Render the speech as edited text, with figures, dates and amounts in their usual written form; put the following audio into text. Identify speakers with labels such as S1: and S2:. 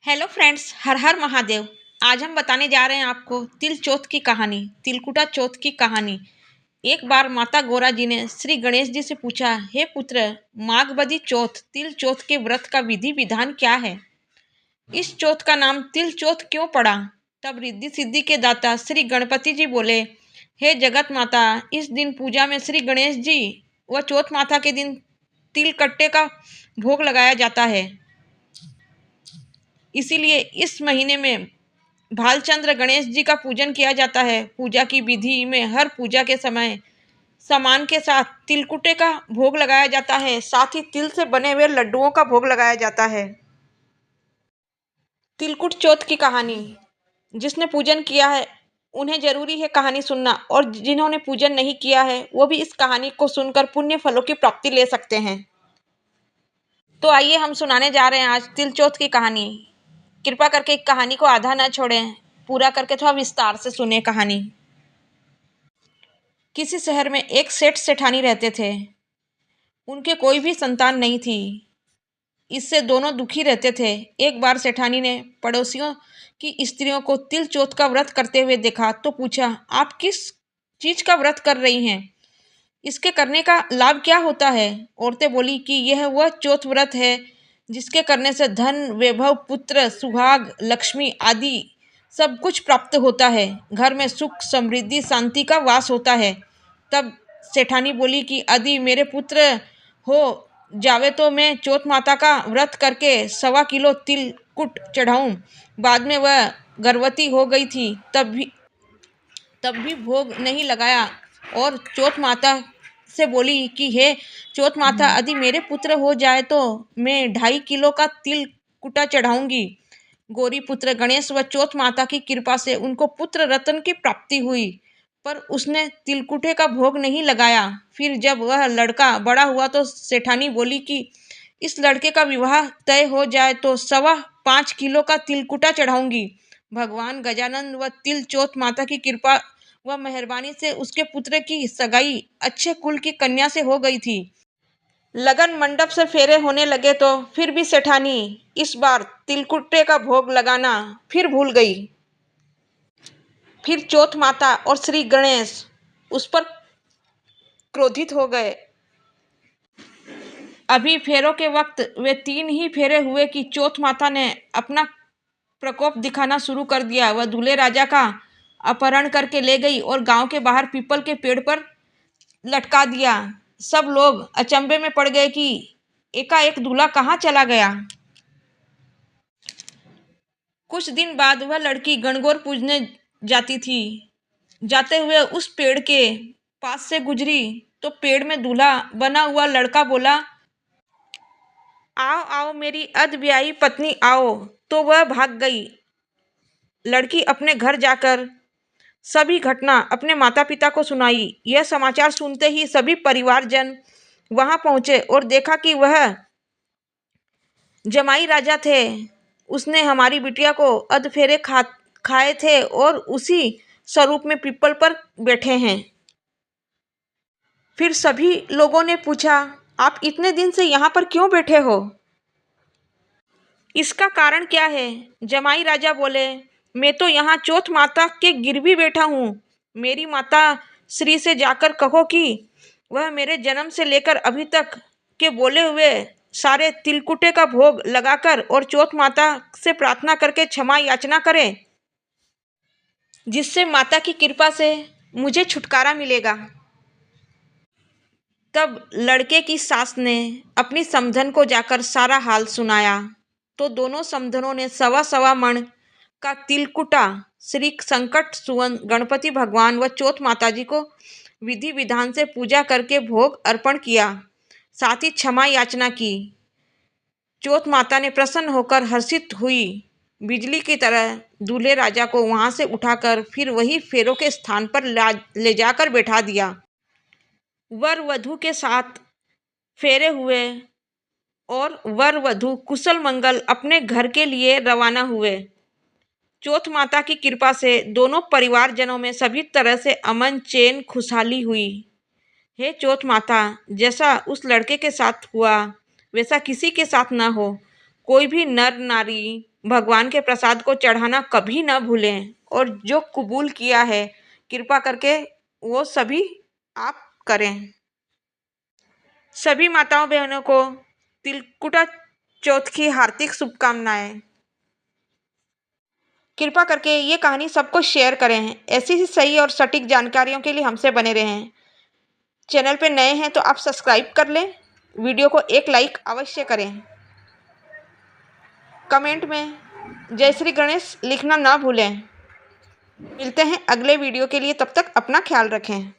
S1: Hello friends, हर हर महादेव। आज हम बताने जा रहे हैं आपको तिल चौथ की कहानी, तिलकुटा चौथ की कहानी। एक बार माता गौरा जी ने श्री गणेश जी से पूछा, हे पुत्र, माघबदी चौथ तिल चौथ के व्रत का विधि विधान क्या है? इस चौथ का नाम तिल चौथ क्यों पड़ा? तब रिद्धि सिद्धि के दाता श्री गणपति जी बोले, हे जगत माता, इस दिन पूजा में श्री गणेश जी व चौथ माता के दिन तिल कट्टे का भोग लगाया जाता है। इसीलिए इस महीने में भालचंद्र गणेश जी का पूजन किया जाता है। पूजा की विधि में हर पूजा के समय सामान के साथ तिलकुटे का भोग लगाया जाता है। साथ ही तिल से बने हुए लड्डुओं का भोग लगाया जाता है। तिलकुट चौथ की कहानी। जिसने पूजन किया है उन्हें जरूरी है कहानी सुनना, और जिन्होंने पूजन नहीं किया है वो भी इस कहानी को सुनकर पुण्य फलों की प्राप्ति ले सकते हैं। तो आइए हम सुनाने जा रहे हैं आज तिल चौथ की कहानी। कृपा करके एक कहानी को आधा न छोड़ें, पूरा करके थोड़ा विस्तार से सुने कहानी। किसी शहर में एक सेठ सेठानी रहते थे। उनके कोई भी संतान नहीं थी। इससे दोनों दुखी रहते थे। एक बार सेठानी ने पड़ोसियों की स्त्रियों को तिल चौथ का व्रत करते हुए देखा तो पूछा, आप किस चीज का व्रत कर रही हैं? इसके करने का लाभ क्या होता है? औरतें बोली कि यह वह चौथ व्रत है जिसके करने से धन, वैभव, पुत्र, सुहाग, लक्ष्मी आदि सब कुछ प्राप्त होता है। घर में सुख, समृद्धि, शांति का वास होता है। तब सेठानी बोली कि यदि मेरे पुत्र हो जावे तो मैं चौथ माता का व्रत करके 1.25 किलो तिलकुट चढ़ाऊं। बाद में वह गर्भवती हो गई थी, तब भी भोग नहीं लगाया और चौथ माता से बोली कि हे चौथ माता, यदि मेरे पुत्र हो जाए तो मैं 2.5 किलो का तिल कुटा चढ़ाऊंगी। गौरी पुत्र गणेश व चौथ माता की कृपा से उनको पुत्र रत्न की प्राप्ति हुई, पर उसने तिलकुटे का भोग नहीं लगाया। फिर जब वह लड़का बड़ा हुआ तो सेठानी बोली कि इस लड़के का विवाह तय हो जाए तो 5.25 किलो का तिलकुटा चढ़ाऊंगी। भगवान गजानन व तिल चौथ माता की कृपा व मेहरबानी से उसके पुत्र की सगाई अच्छे कुल की कन्या से हो गई थी। लगन मंडप से फेरे होने लगे तो फिर भी सेठानी इस बार तिलकुटे का भोग लगाना फिर भूल गई। फिर चौथ माता और श्री गणेश उस पर क्रोधित हो गए। अभी फेरों के वक्त वे 3 ही फेरे हुए कि चौथ माता ने अपना प्रकोप दिखाना शुरू कर दिया। वह दूल्हे राजा का अपहरण करके ले गई और गांव के बाहर पीपल के पेड़ पर लटका दिया। सब लोग अचंभे में पड़ गए कि एकाएक दूल्हा कहाँ चला गया। कुछ दिन बाद वह लड़की गणगौर पूजने जाती थी। जाते हुए उस पेड़ के पास से गुजरी तो पेड़ में दूल्हा बना हुआ लड़का बोला, आओ आओ मेरी अधब्याही पत्नी आओ। तो वह भाग गई। लड़की अपने घर जाकर सभी घटना अपने माता पिता को सुनाई। यह समाचार सुनते ही सभी परिवारजन वहां पहुंचे और देखा कि वह जमाई राजा थे। उसने हमारी बिटिया को अधफेरे खाए थे और उसी स्वरूप में पीपल पर बैठे हैं। फिर सभी लोगों ने पूछा, आप इतने दिन से यहाँ पर क्यों बैठे हो? इसका कारण क्या है? जमाई राजा बोले, मैं तो यहाँ चौथ माता के गिरवी बैठा हूँ। मेरी माता श्री से जाकर कहो कि वह मेरे जन्म से लेकर अभी तक के बोले हुए सारे तिलकुटे का भोग लगाकर और चौथ माता से प्रार्थना करके क्षमा याचना करे, जिससे माता की कृपा से मुझे छुटकारा मिलेगा। तब लड़के की सास ने अपनी समधन को जाकर सारा हाल सुनाया तो दोनों समधनों ने 1.25 मण का तिलकुटा श्री संकट सुवन गणपति भगवान व चौथ माता जी को विधि विधान से पूजा करके भोग अर्पण किया। साथ ही क्षमा याचना की। चौथ माता ने प्रसन्न होकर हर्षित हुई। बिजली की तरह दूल्हे राजा को वहां से उठाकर फिर वही फेरों के स्थान पर ले जाकर बैठा दिया। वर वधू के साथ फेरे हुए और वर वधू कुशल मंगल अपने घर के लिए रवाना हुए। चौथ माता की कृपा से दोनों परिवारजनों में सभी तरह से अमन, चैन, खुशहाली हुई। हे चौथ माता, जैसा उस लड़के के साथ हुआ वैसा किसी के साथ ना हो। कोई भी नर नारी भगवान के प्रसाद को चढ़ाना कभी ना भूलें, और जो कबूल किया है कृपा करके वो सभी आप करें। सभी माताओं बहनों को तिलकुटा चौथ की हार्दिक शुभकामनाएं। कृपा करके ये कहानी सबको शेयर करें। ऐसी ही सही और सटीक जानकारियों के लिए हमसे बने रहें। चैनल पे नए हैं तो आप सब्सक्राइब कर लें। वीडियो को एक लाइक अवश्य करें। कमेंट में जय श्री गणेश लिखना ना भूलें। मिलते हैं अगले वीडियो के लिए, तब तक अपना ख्याल रखें।